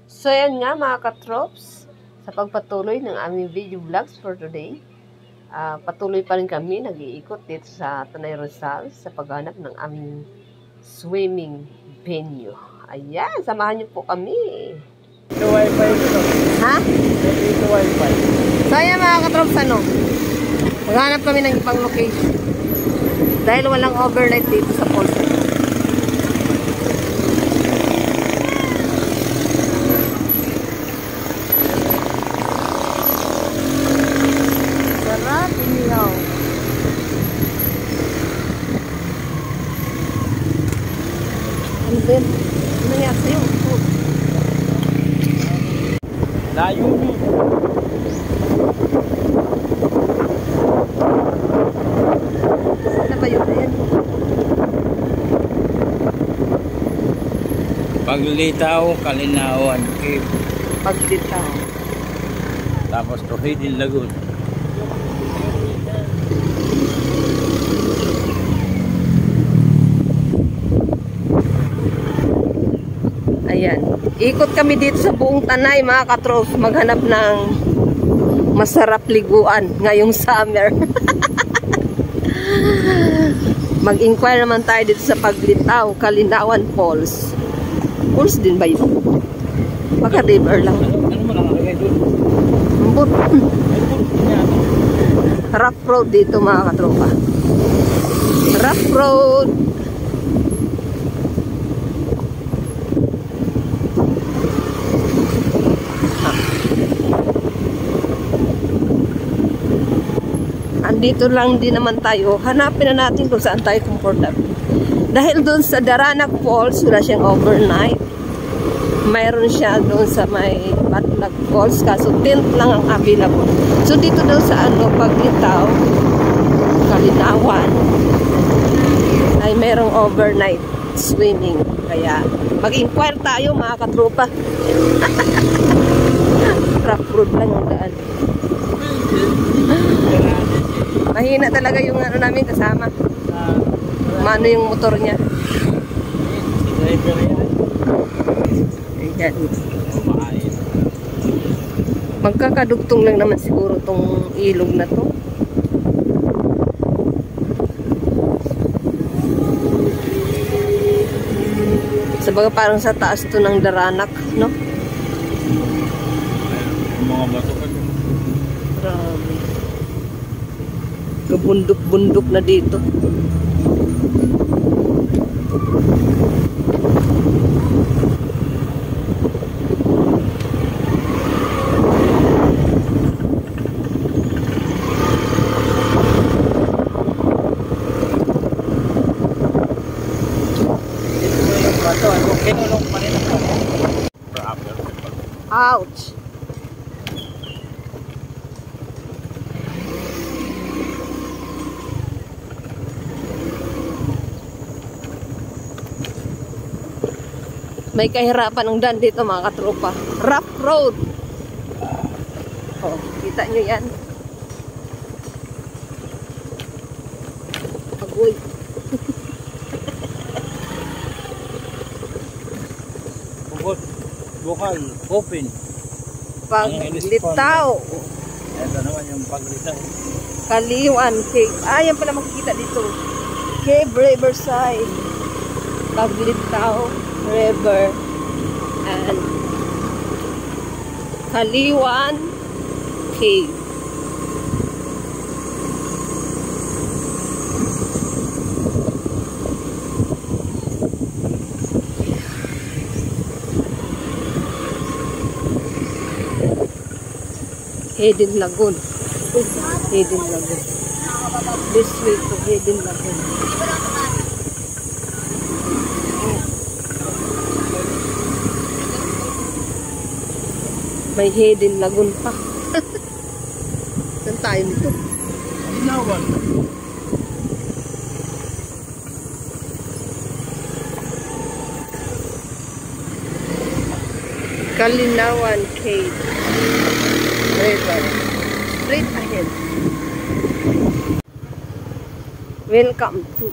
So yan nga mga katrops, sa pagpatuloy ng aming video vlogs for today, patuloy pa rin kami nag-iikot dito sa Tanay Rizal sa paghanap ng aming swimming venue. Ayan, samahan niyo po kami. Ito wifi ito. Ha? Ito wifi. So ayan mga katrops, maghanap kami ng ibang location. Dahil walang overnight dito sa Polsa. Sarap, inihaw. Ano ba yun? Ano nangyari sa'yo? Layo mo. Ano ba yun? Ayan. Paglitaw, Kalinawan Cave. Paglitaw. Tapos Tuhidin Lagoon. Ayan. Ikot kami dito sa buong Tanay mga katrops. Maghanap ng masarap liguan ngayong summer. Mag-inquire naman tayo dito sa Paglitaw, Kalinawan Falls. Falls din ba yun? Baka river lang. Ano mo lang nakagay doon? Ambot. Ay, falls niya. Rough road dito mga katropa. Rough road. Andito lang din naman tayo. Hanapin na natin kung saan tayo comfortable. Dahil doon sa Daranac Falls, wala siyang overnight. Mayroon siya doon sa may Batlag Falls. Kaso tent lang ang available. So dito daw sa Paglitaw, Kalinawan, ay mayroong overnight swimming. Kaya mag-inquire tayo mga katropa. Rough road lang ang daan. Mahina talaga yung ano namin kasama. Mano yung motor niya. Driver yan. Ayan. Magkakadugtong lang naman siguro tong ilog na to. Sabaga parang sa taas to ng Daranac, no? Mga bato ka. Grabe. Kabundok-bundok na dito. Ouch! May kahirapan ang daan dito mga katropa. Rough road. Oh, kita nyo yan. Agoy. Bukal, open. Paglitaw. Ito naman yung Paglitaw. Kaliwan Cave. Ah, yan pala makikita dito. Cave Riverside. Paglitaw River and Kaliwan Cave. Hidden Lagoon. Hidden Lagoon. This way to Hidden Lagoon. May Hidden Lagoon pa. Saan tayo nito? Kalinawan. Kalinawan Cave River. Straight ahead. Welcome to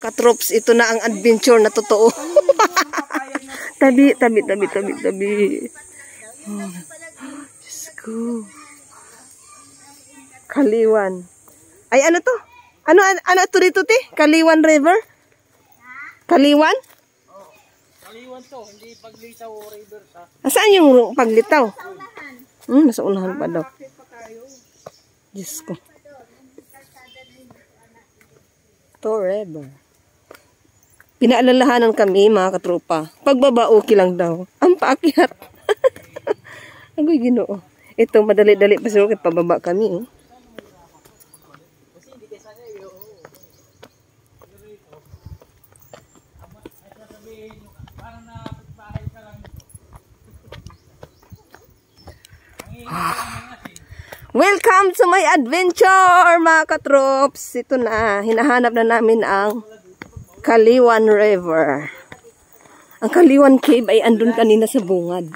Katrops, ito na ang adventure na totoo. Tabi. Oh, Diyos ko. Kaliwan. Ay, ano to? Ano to dito, te? Kaliwan River? Kaliwan? Kaliwan to, hindi Paglitaw River ta. Saan yung Paglitaw? Nasa unahan pa daw. Diyos ko. To River. Pinaalalahanan kami, mga katropa. Pagbaba, okay lang daw. Ang paakyat. Agoy, Ginoo. Ito, madali-dali pa siguro kaya pababa kami. Welcome to my adventure, mga katrops. Ito na, hinahanap na namin ang Kaliwan River. Ang Kaliwan Cave ay andun kanina sa bungad.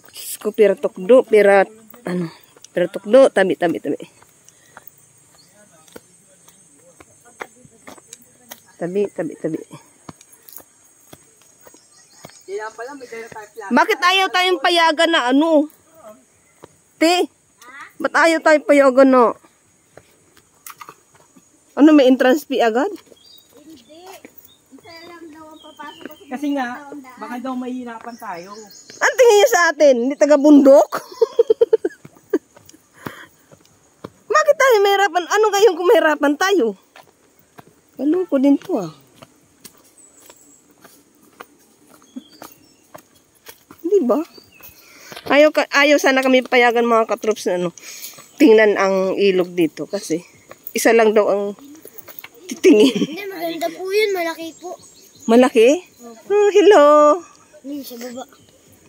Diyos ko, pira tukdo, tabi. Tabi. Bakit ayaw tayong payagan na ano? Te, ba't ayaw tayong payagan na? Ano, may entrance fee agad? Kasi nga, baka daw mahihirapan tayo. Ang tingin niyo sa atin? Hindi taga-bundok? Bakit tayo mahirapan? Ano kayong kung mahirapan tayo? Kaloko din to ah. Di ba? Ayaw sana kami payagan, mga katrops, na ano, tingnan ang ilog dito kasi isa lang daw ang titingin. Hindi, maganda po yun. Malaki po. Malaki? Oh, hello. Sa baba.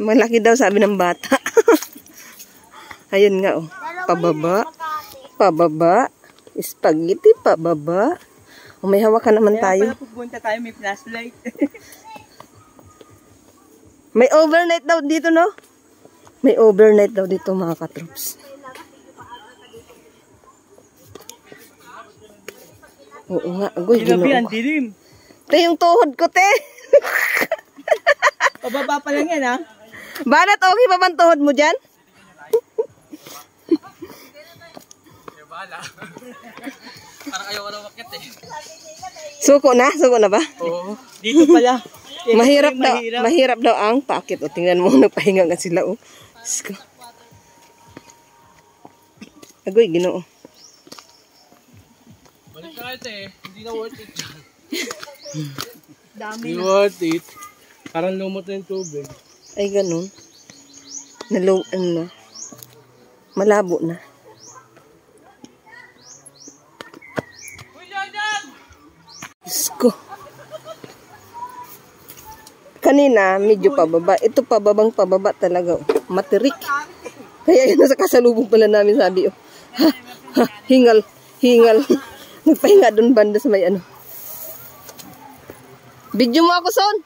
Malaki daw, sabi ng bata. Ayun nga, oh. Pababa. Spaghetti, pababa. Oh, may hawakan naman tayo. Kaya pala pupunta tayo, may flashlight. May overnight daw dito, no? May overnight daw dito, mga katrops. Oo nga, agoy, Ginoo. Grabe, ang dilim. Ito yung tuhod ko, te. Pababa pa lang yan, ha? Banat, okay pa bang tuhod mo dyan? Parang ayaw ka na umakyat eh. Suko na ba? Oo. Dito pala. Mahirap daw ang paakit. O, tingnan mo, nagpahinga nga sila, oh. Agoy, Ginoo. Balik ka kahit eh, hindi na worth it. Dami Hindi worth it. Parang lumot na yung tubig. Ay, ganun. Malabo na. Diyos ko. Kanina, medyo pababa. Ito pababa talaga. Oh. Matirik. Kaya yun, nasa kasalubong pala namin, sabi, oh. Hingal. Nagpahinga doon banda sa may ano. Video mo ako, Son.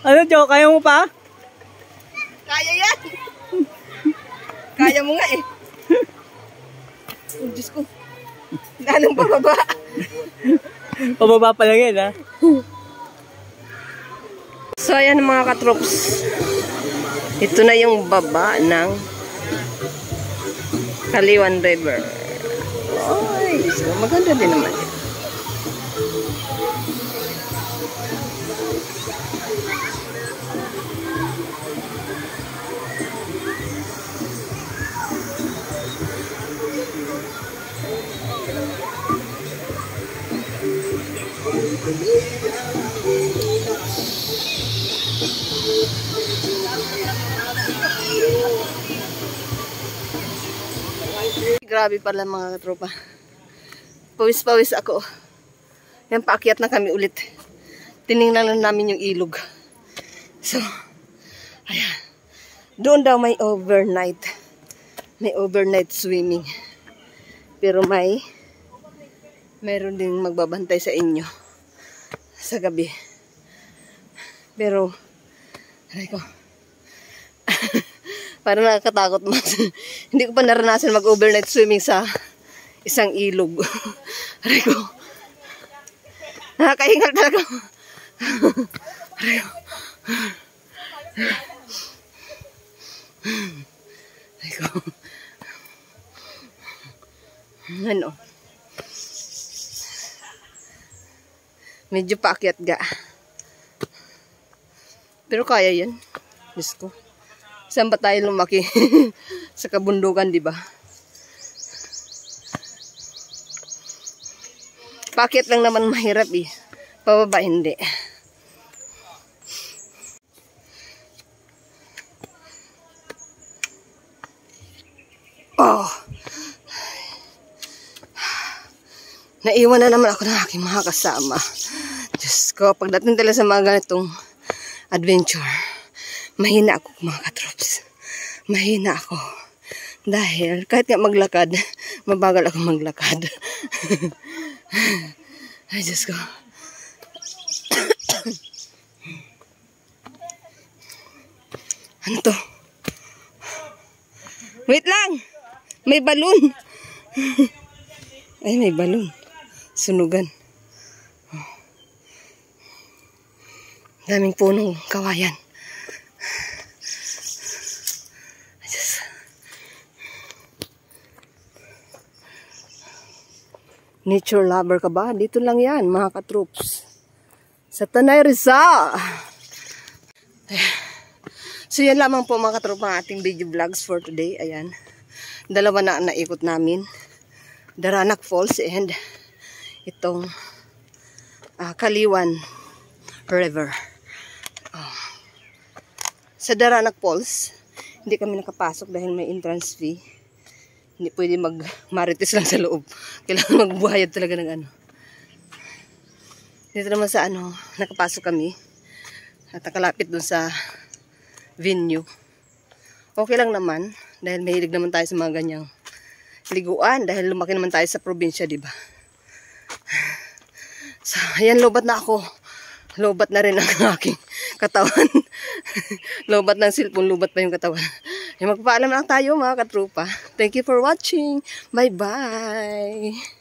Ano, Jo? Kaya mo pa? Kaya yan. Kaya mo nga eh. Oh, Diyos ko. Lalong pababa. Pababa pa lang yan, ha? So, ayan mga katrops. Ito na yung baba ng Kaliwan River. Ay, Diyos ko. Maganda din naman. Grabe pala mga katropa. Pawis-pawis ako. Yan, paakyat na kami ulit. Tiningnan lang namin yung ilog. So, ayan. Doon daw may overnight. May overnight swimming. Pero mayroon din magbabantay sa inyo sa gabi. Pero, aray ko. Parang nakakatakot mas. Hindi ko pa naranasan mag-overnight swimming sa isang ilog. Aray ko. Nakakahingal talaga. Aray ko. Aray ko. Ano? Medyo paakyat ga. Pero kaya yan. Diyos ko. Saan ba tayo lumaki? Sa kabundukan, di ba? Paakyat lang naman mahirap eh. Pababa hindi. Oh! Naiwan na naman ako ng aking mga kasama. Diyos ko, pagdating talaga sa mga ganitong adventure, mahina ako mga katrops. Mahina ako. Dahil kahit nga maglakad, mabagal ako maglakad. Ay, Diyos ko. Ano to? Wait lang! May balon! Ay, may balon. Sunugan. Daming punong kawayan. Nature lover ka ba? Dito lang yan, mga katroops. Sa Tanay Rizal. So yan lamang po mga katroops ang ating video vlogs for today. Ayan. Dalawa na naikot namin. Daranac Falls and itong Kaliwan River. Sa Daranac Falls, hindi kami nakapasok dahil may entrance fee. Hindi pwede mag-marites lang sa loob. Kailangan magbuhayad talaga ng ano. Dito naman sa ano, nakapasok kami. At nakalapit dun sa venue. Okay lang naman. Dahil mahilig naman tayo sa mga ganyang liguan. Dahil lumaki naman tayo sa probinsya, diba? So, ayan, lobat na ako. Lobat na rin ang aking katawan. Lobat ng cellphone, lobat pa yung katawan. Magpaalam lang tayo mga katropa. Thank you for watching. Bye-bye.